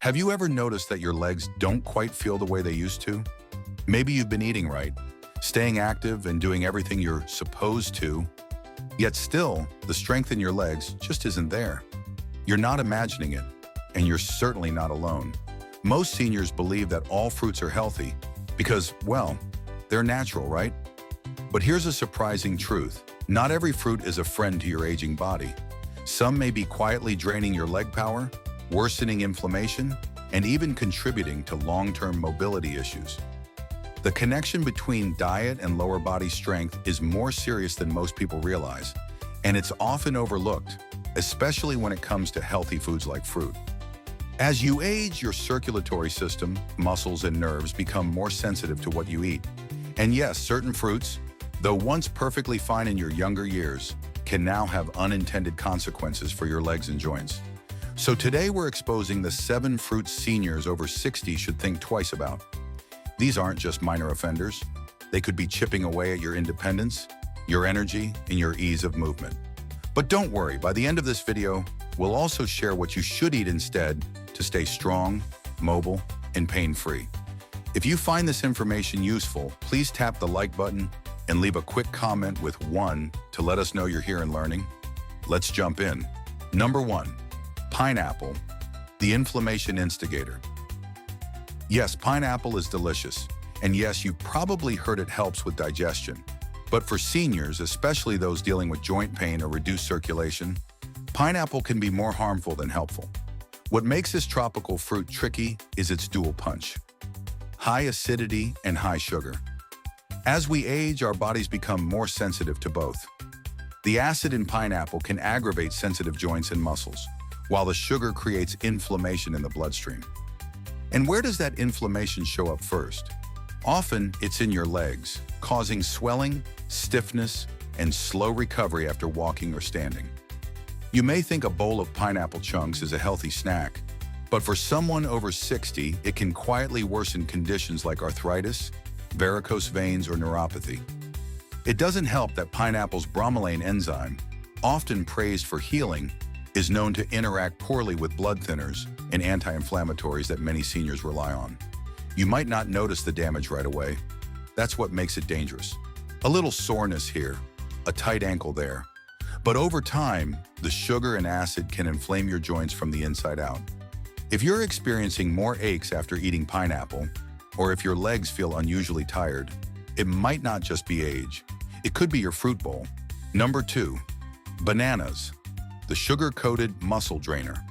Have you ever noticed that your legs don't quite feel the way they used to? Maybe you've been eating right, staying active and doing everything you're supposed to, yet still, the strength in your legs just isn't there. You're not imagining it, and you're certainly not alone. Most seniors believe that all fruits are healthy because, well, they're natural, right? But here's a surprising truth. Not every fruit is a friend to your aging body. Some may be quietly draining your leg power, worsening inflammation, and even contributing to long-term mobility issues. The connection between diet and lower body strength is more serious than most people realize, and it's often overlooked, especially when it comes to healthy foods like fruit. As you age, your circulatory system, muscles, and nerves become more sensitive to what you eat. And yes, certain fruits, though once perfectly fine in your younger years, can now have unintended consequences for your legs and joints. So today we're exposing the 7 fruits seniors over 60 should think twice about. These aren't just minor offenders. They could be chipping away at your independence, your energy, and your ease of movement. But don't worry, by the end of this video, we'll also share what you should eat instead to stay strong, mobile, and pain-free. If you find this information useful, please tap the like button and leave a quick comment with 1 to let us know you're here and learning. Let's jump in. Number 1. Pineapple, the inflammation instigator. Yes, pineapple is delicious, and yes, you've probably heard it helps with digestion. But for seniors, especially those dealing with joint pain or reduced circulation, pineapple can be more harmful than helpful. What makes this tropical fruit tricky is its dual punch: high acidity and high sugar. As we age, our bodies become more sensitive to both. The acid in pineapple can aggravate sensitive joints and muscles, while the sugar creates inflammation in the bloodstream. And where does that inflammation show up first? Often, it's in your legs, causing swelling, stiffness, and slow recovery after walking or standing. You may think a bowl of pineapple chunks is a healthy snack, but for someone over 60, it can quietly worsen conditions like arthritis, varicose veins, or neuropathy. It doesn't help that pineapple's bromelain enzyme, often praised for healing, is known to interact poorly with blood thinners and anti-inflammatories that many seniors rely on. You might not notice the damage right away. That's what makes it dangerous. A little soreness here, a tight ankle there. But over time, the sugar and acid can inflame your joints from the inside out. If you're experiencing more aches after eating pineapple, or if your legs feel unusually tired, it might not just be age. It could be your fruit bowl. Number 2, bananas, the sugar-coated muscle drainer.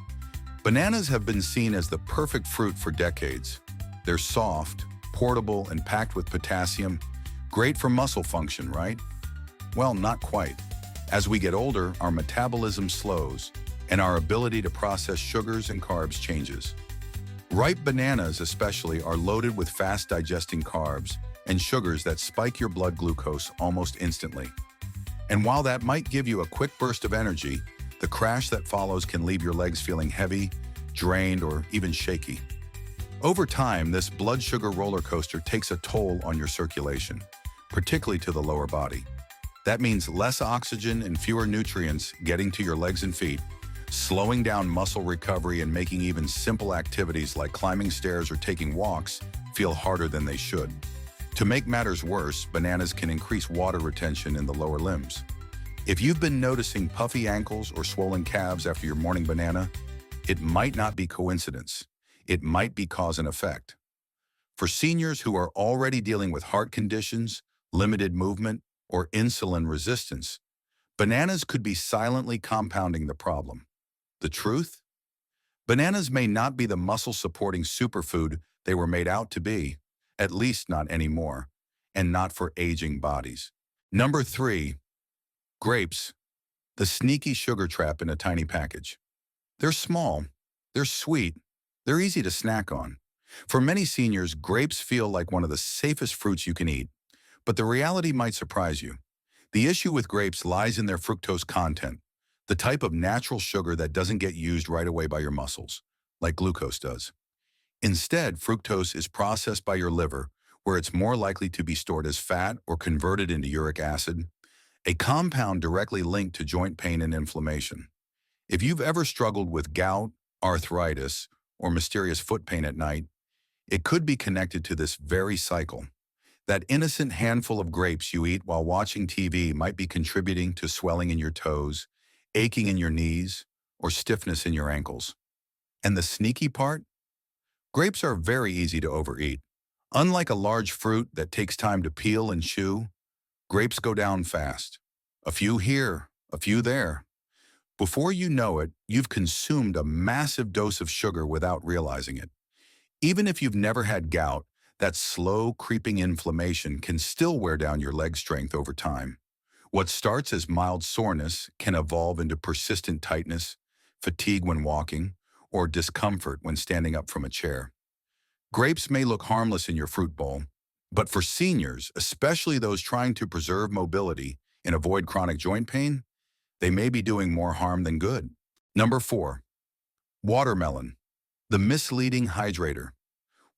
Bananas have been seen as the perfect fruit for decades. They're soft, portable, and packed with potassium. Great for muscle function, right? Well, not quite. As we get older, our metabolism slows, and our ability to process sugars and carbs changes. Ripe bananas especially are loaded with fast-digesting carbs and sugars that spike your blood glucose almost instantly. And while that might give you a quick burst of energy, the crash that follows can leave your legs feeling heavy, drained, or even shaky. Over time, this blood sugar roller coaster takes a toll on your circulation, particularly to the lower body. That means less oxygen and fewer nutrients getting to your legs and feet, slowing down muscle recovery and making even simple activities like climbing stairs or taking walks feel harder than they should. To make matters worse, bananas can increase water retention in the lower limbs. If you've been noticing puffy ankles or swollen calves after your morning banana, it might not be coincidence. It might be cause and effect. For seniors who are already dealing with heart conditions, limited movement, or insulin resistance, bananas could be silently compounding the problem. The truth? Bananas may not be the muscle-supporting superfood they were made out to be, at least not anymore, and not for aging bodies. Number 3, grapes, the sneaky sugar trap in a tiny package. They're small, they're sweet, they're easy to snack on. For many seniors, grapes feel like one of the safest fruits you can eat, but the reality might surprise you. The issue with grapes lies in their fructose content, the type of natural sugar that doesn't get used right away by your muscles, like glucose does. Instead, fructose is processed by your liver, where it's more likely to be stored as fat or converted into uric acid, a compound directly linked to joint pain and inflammation. If you've ever struggled with gout, arthritis, or mysterious foot pain at night, it could be connected to this very cycle. That innocent handful of grapes you eat while watching TV might be contributing to swelling in your toes, aching in your knees, or stiffness in your ankles. And the sneaky part? Grapes are very easy to overeat. Unlike a large fruit that takes time to peel and chew, grapes go down fast. A few here, a few there. Before you know it, you've consumed a massive dose of sugar without realizing it. Even if you've never had gout, that slow, creeping inflammation can still wear down your leg strength over time. What starts as mild soreness can evolve into persistent tightness, fatigue when walking, or discomfort when standing up from a chair. Grapes may look harmless in your fruit bowl, but for seniors, especially those trying to preserve mobility and avoid chronic joint pain, they may be doing more harm than good. Number 4. Watermelon, the misleading hydrator.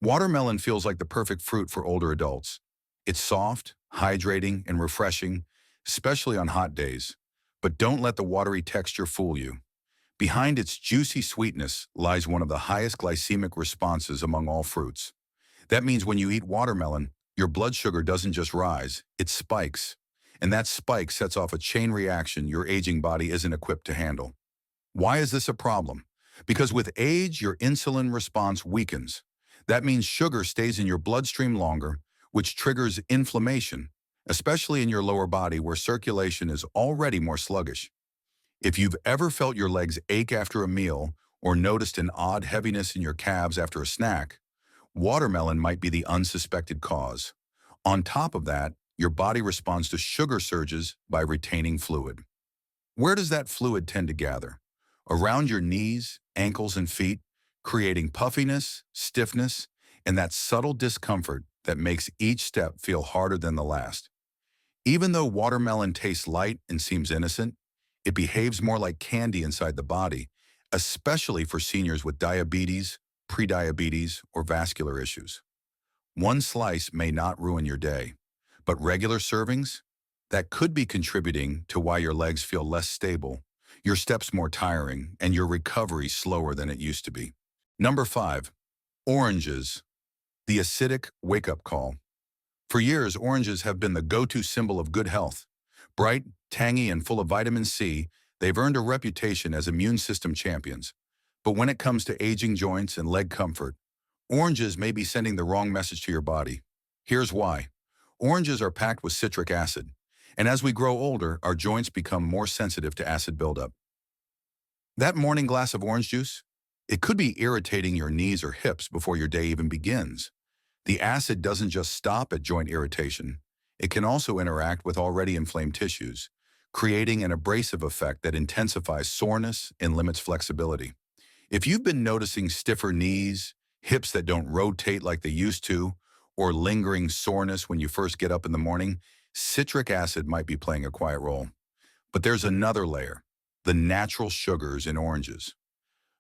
Watermelon feels like the perfect fruit for older adults. It's soft, hydrating, and refreshing, especially on hot days. But don't let the watery texture fool you. Behind its juicy sweetness lies one of the highest glycemic responses among all fruits. That means when you eat watermelon, your blood sugar doesn't just rise, it spikes. And that spike sets off a chain reaction your aging body isn't equipped to handle. Why is this a problem? Because with age, your insulin response weakens. That means sugar stays in your bloodstream longer, which triggers inflammation, especially in your lower body where circulation is already more sluggish. If you've ever felt your legs ache after a meal or noticed an odd heaviness in your calves after a snack, watermelon might be the unsuspected cause. On top of that, your body responds to sugar surges by retaining fluid. Where does that fluid tend to gather? Around your knees, ankles, and feet, creating puffiness, stiffness, and that subtle discomfort that makes each step feel harder than the last. Even though watermelon tastes light and seems innocent, it behaves more like candy inside the body, especially for seniors with diabetes, prediabetes, or vascular issues. One slice may not ruin your day, but regular servings? That could be contributing to why your legs feel less stable, your steps more tiring, and your recovery slower than it used to be. Number 5. Oranges, the acidic wake-up call. For years, oranges have been the go-to symbol of good health. Bright, tangy, and full of vitamin C, they've earned a reputation as immune system champions. But when it comes to aging joints and leg comfort, oranges may be sending the wrong message to your body. Here's why. Oranges are packed with citric acid, and as we grow older, our joints become more sensitive to acid buildup. That morning glass of orange juice? It could be irritating your knees or hips before your day even begins. The acid doesn't just stop at joint irritation. It can also interact with already inflamed tissues, creating an abrasive effect that intensifies soreness and limits flexibility. If you've been noticing stiffer knees, hips that don't rotate like they used to, or lingering soreness when you first get up in the morning, citric acid might be playing a quiet role. But there's another layer, the natural sugars in oranges.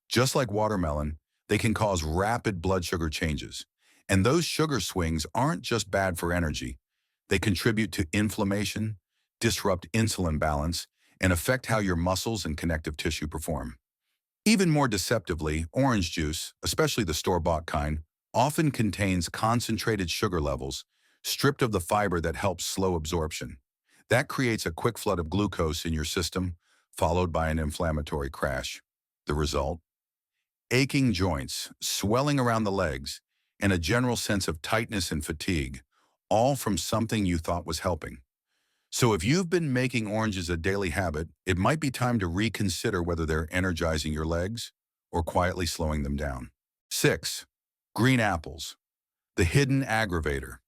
Just like watermelon, they can cause rapid blood sugar changes. And those sugar swings aren't just bad for energy. They contribute to inflammation, disrupt insulin balance, and affect how your muscles and connective tissue perform. Even more deceptively, orange juice, especially the store-bought kind, often contains concentrated sugar levels, stripped of the fiber that helps slow absorption. That creates a quick flood of glucose in your system, followed by an inflammatory crash. The result? Aching joints, swelling around the legs, and a general sense of tightness and fatigue, all from something you thought was helping. So if you've been making oranges a daily habit, it might be time to reconsider whether they're energizing your legs or quietly slowing them down. 6. Green apples, the hidden aggravator.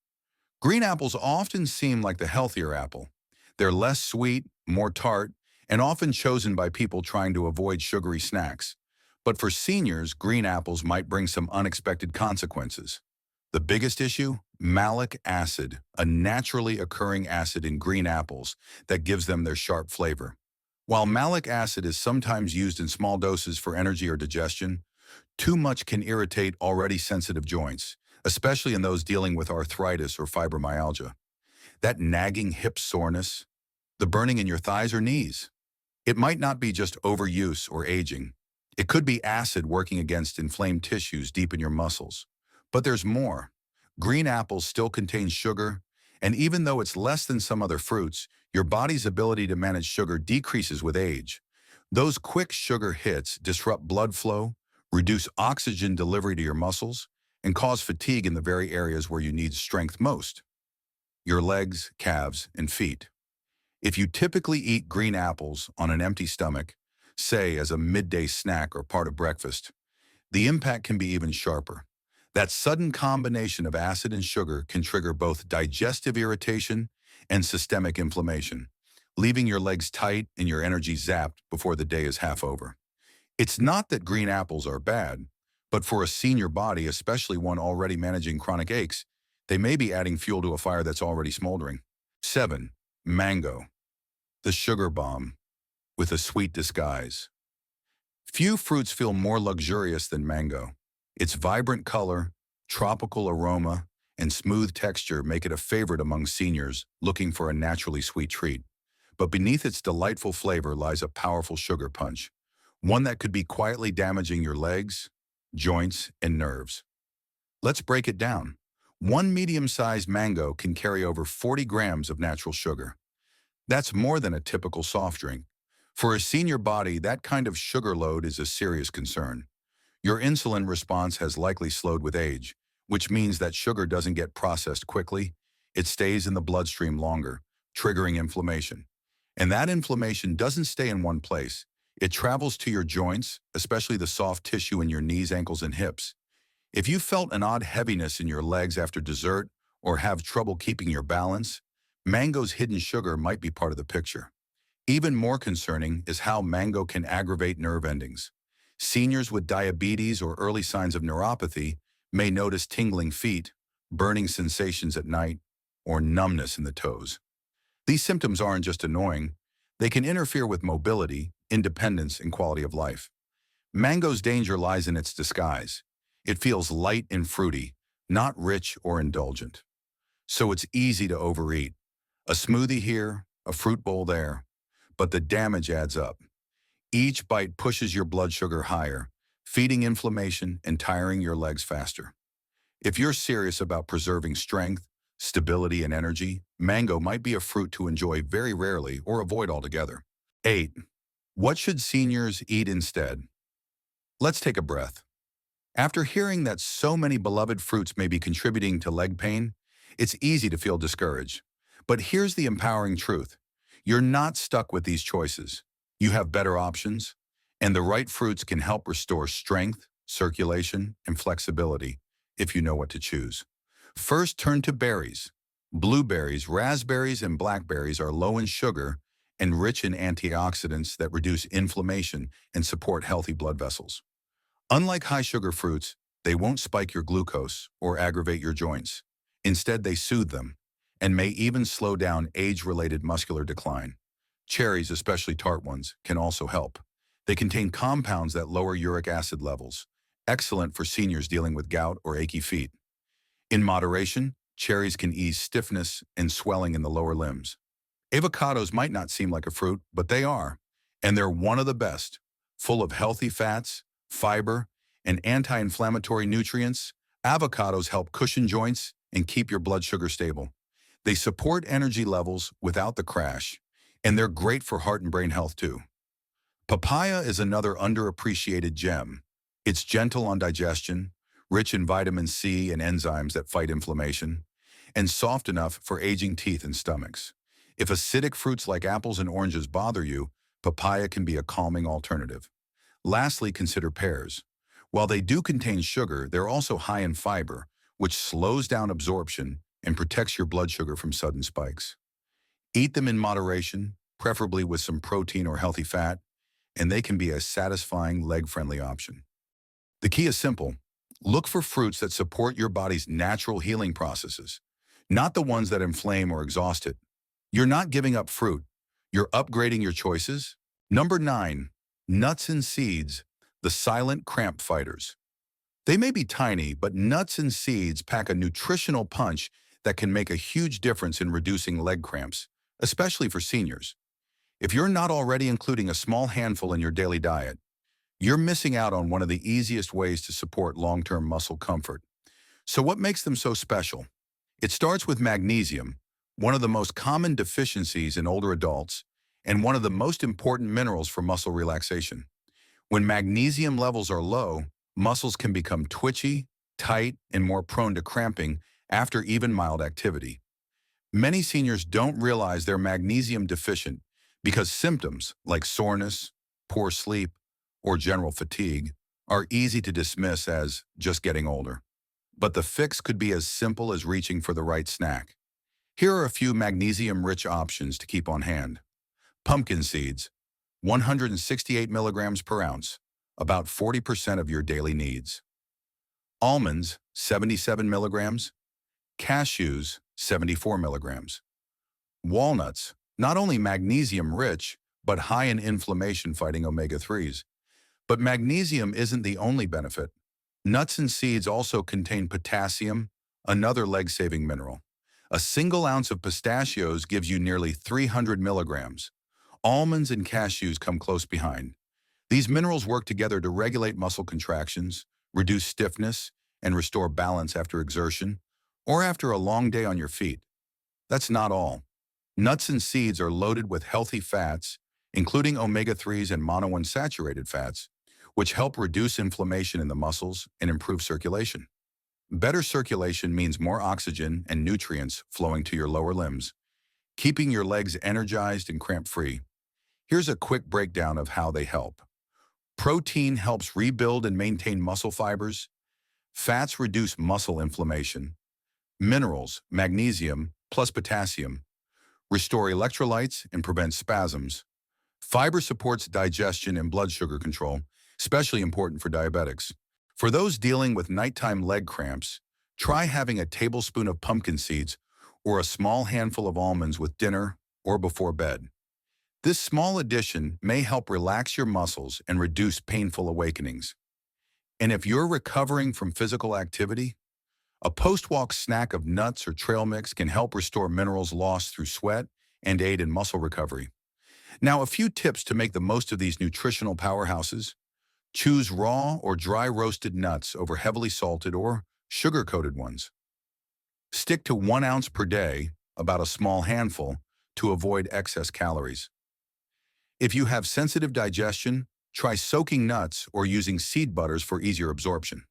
Green apples often seem like the healthier apple. They're less sweet, more tart, and often chosen by people trying to avoid sugary snacks. But for seniors, green apples might bring some unexpected consequences. The biggest issue? Malic acid, a naturally occurring acid in green apples that gives them their sharp flavor. While malic acid is sometimes used in small doses for energy or digestion, too much can irritate already sensitive joints, especially in those dealing with arthritis or fibromyalgia. That nagging hip soreness, the burning in your thighs or knees. It might not be just overuse or aging. It could be acid working against inflamed tissues deep in your muscles. But there's more. Green apples still contain sugar, and even though it's less than some other fruits, your body's ability to manage sugar decreases with age. Those quick sugar hits disrupt blood flow, reduce oxygen delivery to your muscles, and cause fatigue in the very areas where you need strength most, your legs, calves, and feet. If you typically eat green apples on an empty stomach, say as a midday snack or part of breakfast, the impact can be even sharper. That sudden combination of acid and sugar can trigger both digestive irritation and systemic inflammation, leaving your legs tight and your energy zapped before the day is half over. It's not that green apples are bad, but for a senior body, especially one already managing chronic aches, they may be adding fuel to a fire that's already smoldering. 7. Mango, the sugar bomb, with a sweet disguise. Few fruits feel more luxurious than mango. Its vibrant color, tropical aroma, and smooth texture make it a favorite among seniors looking for a naturally sweet treat. But beneath its delightful flavor lies a powerful sugar punch, one that could be quietly damaging your legs, joints, and nerves. Let's break it down. One medium-sized mango can carry over 40 grams of natural sugar. That's more than a typical soft drink. For a senior body, that kind of sugar load is a serious concern. Your insulin response has likely slowed with age, which means that sugar doesn't get processed quickly. It stays in the bloodstream longer, triggering inflammation. And that inflammation doesn't stay in one place. It travels to your joints, especially the soft tissue in your knees, ankles, and hips. If you felt an odd heaviness in your legs after dessert or have trouble keeping your balance, mango's hidden sugar might be part of the picture. Even more concerning is how mango can aggravate nerve endings. Seniors with diabetes or early signs of neuropathy may notice tingling feet, burning sensations at night, or numbness in the toes. These symptoms aren't just annoying, they can interfere with mobility, independence, and quality of life. Mango's danger lies in its disguise. It feels light and fruity, not rich or indulgent. So it's easy to overeat. A smoothie here, a fruit bowl there. But the damage adds up. Each bite pushes your blood sugar higher, feeding inflammation and tiring your legs faster. If you're serious about preserving strength, stability, and energy, mango might be a fruit to enjoy very rarely or avoid altogether. 8. What should seniors eat instead? Let's take a breath. After hearing that so many beloved fruits may be contributing to leg pain, it's easy to feel discouraged. But here's the empowering truth. You're not stuck with these choices. You have better options, and the right fruits can help restore strength, circulation, and flexibility if you know what to choose. First, turn to berries. Blueberries, raspberries, and blackberries are low in sugar and rich in antioxidants that reduce inflammation and support healthy blood vessels. Unlike high-sugar fruits, they won't spike your glucose or aggravate your joints. Instead, they soothe them and may even slow down age-related muscular decline. Cherries, especially tart ones, can also help. They contain compounds that lower uric acid levels, excellent for seniors dealing with gout or achy feet. In moderation, cherries can ease stiffness and swelling in the lower limbs. Avocados might not seem like a fruit, but they are, and they're one of the best, full of healthy fats, fiber, and anti-inflammatory nutrients. Avocados help cushion joints and keep your blood sugar stable. They support energy levels without the crash, and they're great for heart and brain health too. Papaya is another underappreciated gem. It's gentle on digestion, rich in vitamin C and enzymes that fight inflammation, and soft enough for aging teeth and stomachs. If acidic fruits like apples and oranges bother you, papaya can be a calming alternative. Lastly, consider pears. While they do contain sugar, they're also high in fiber, which slows down absorption and protects your blood sugar from sudden spikes. Eat them in moderation, preferably with some protein or healthy fat, and they can be a satisfying leg-friendly option. The key is simple. Look for fruits that support your body's natural healing processes, not the ones that inflame or exhaust it. You're not giving up fruit. You're upgrading your choices. Number 9. Nuts and seeds, the silent cramp fighters. They may be tiny, but nuts and seeds pack a nutritional punch that can make a huge difference in reducing leg cramps, especially for seniors. If you're not already including a small handful in your daily diet, you're missing out on one of the easiest ways to support long-term muscle comfort. So what makes them so special? It starts with magnesium, one of the most common deficiencies in older adults, and one of the most important minerals for muscle relaxation. When magnesium levels are low, muscles can become twitchy, tight, and more prone to cramping after even mild activity. Many seniors don't realize they're magnesium deficient because symptoms like soreness, poor sleep, or general fatigue are easy to dismiss as just getting older. But the fix could be as simple as reaching for the right snack. Here are a few magnesium-rich options to keep on hand. Pumpkin seeds, 168 milligrams per ounce, about 40% of your daily needs. Almonds, 77 milligrams. Cashews, 74 milligrams. Walnuts, not only magnesium-rich, but high in inflammation-fighting omega-3s. But magnesium isn't the only benefit. Nuts and seeds also contain potassium, another leg-saving mineral. A single ounce of pistachios gives you nearly 300 milligrams. Almonds and cashews come close behind. These minerals work together to regulate muscle contractions, reduce stiffness, and restore balance after exertion, or after a long day on your feet. That's not all. Nuts and seeds are loaded with healthy fats, including omega-3s and monounsaturated fats, which help reduce inflammation in the muscles and improve circulation. Better circulation means more oxygen and nutrients flowing to your lower limbs, keeping your legs energized and cramp-free. Here's a quick breakdown of how they help. Protein helps rebuild and maintain muscle fibers. Fats reduce muscle inflammation. Minerals, magnesium plus potassium, restore electrolytes and prevent spasms. Fiber supports digestion and blood sugar control, especially important for diabetics. For those dealing with nighttime leg cramps, try having a tablespoon of pumpkin seeds or a small handful of almonds with dinner or before bed. This small addition may help relax your muscles and reduce painful awakenings. And if you're recovering from physical activity, a post-walk snack of nuts or trail mix can help restore minerals lost through sweat and aid in muscle recovery. Now, a few tips to make the most of these nutritional powerhouses. Choose raw or dry roasted nuts over heavily salted or sugar-coated ones. Stick to 1 ounce per day, about a small handful, to avoid excess calories. If you have sensitive digestion, try soaking nuts or using seed butters for easier absorption.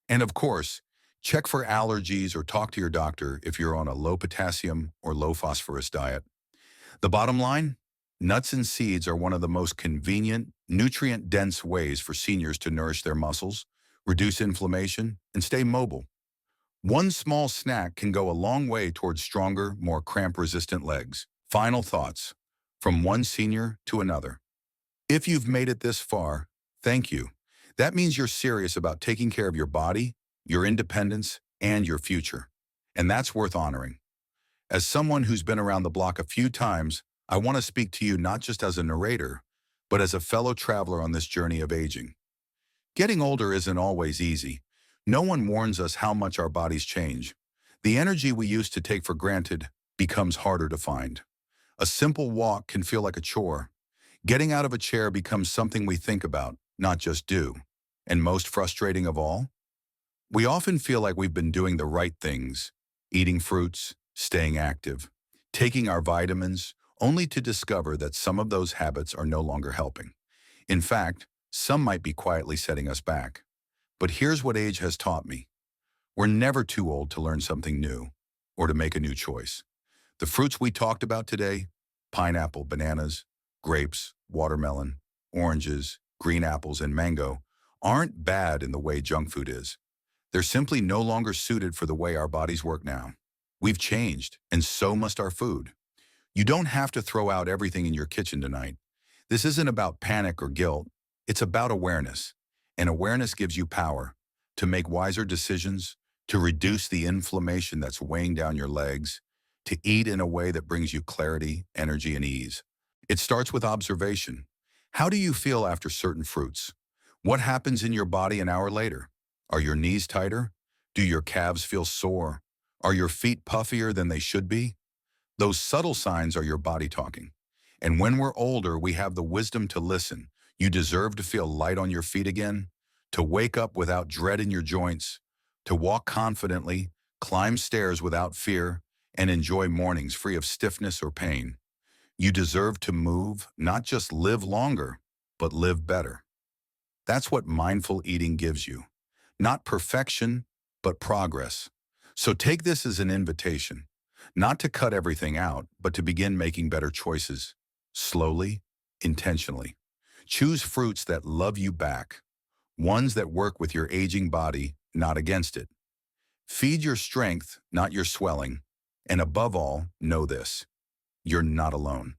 And of course, check for allergies or talk to your doctor if you're on a low potassium or low phosphorus diet. The bottom line? Nuts and seeds are one of the most convenient, nutrient-dense ways for seniors to nourish their muscles, reduce inflammation, and stay mobile. One small snack can go a long way towards stronger, more cramp-resistant legs. Final thoughts, from one senior to another. If you've made it this far, thank you. That means you're serious about taking care of your body, your independence, and your future. And that's worth honoring. As someone who's been around the block a few times, I want to speak to you not just as a narrator, but as a fellow traveler on this journey of aging. Getting older isn't always easy. No one warns us how much our bodies change. The energy we used to take for granted becomes harder to find. A simple walk can feel like a chore. Getting out of a chair becomes something we think about, not just do. And most frustrating of all, we often feel like we've been doing the right things, eating fruits, staying active, taking our vitamins, only to discover that some of those habits are no longer helping. In fact, some might be quietly setting us back. But here's what age has taught me. We're never too old to learn something new or to make a new choice. The fruits we talked about today, pineapple, bananas, grapes, watermelon, oranges, green apples, and mango, aren't bad in the way junk food is. They're simply no longer suited for the way our bodies work now. We've changed, and so must our food. You don't have to throw out everything in your kitchen tonight. This isn't about panic or guilt. It's about awareness. And awareness gives you power to make wiser decisions, to reduce the inflammation that's weighing down your legs, to eat in a way that brings you clarity, energy, and ease. It starts with observation. How do you feel after certain fruits? What happens in your body an hour later? Are your knees tighter? Do your calves feel sore? Are your feet puffier than they should be? Those subtle signs are your body talking. And when we're older, we have the wisdom to listen. You deserve to feel light on your feet again, to wake up without dread in your joints, to walk confidently, climb stairs without fear, and enjoy mornings free of stiffness or pain. You deserve to move, not just live longer, but live better. That's what mindful eating gives you. Not perfection, but progress. So take this as an invitation, not to cut everything out, but to begin making better choices. Slowly, intentionally. Choose fruits that love you back, ones that work with your aging body, not against it. Feed your strength, not your swelling. And above all, know this: you're not alone.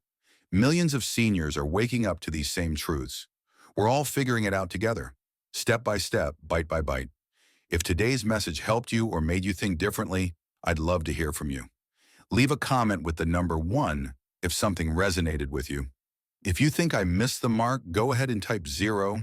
Millions of seniors are waking up to these same truths. We're all figuring it out together, step by step, bite by bite. If today's message helped you or made you think differently, I'd love to hear from you. Leave a comment with the number 1 if something resonated with you. If you think I missed the mark, go ahead and type 0.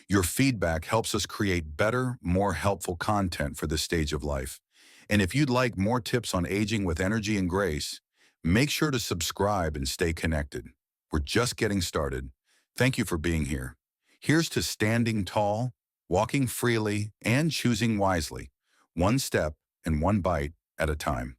Your feedback helps us create better, more helpful content for this stage of life. And if you'd like more tips on aging with energy and grace, make sure to subscribe and stay connected. We're just getting started. Thank you for being here. Here's to standing tall, walking freely, and choosing wisely, one step and one bite at a time.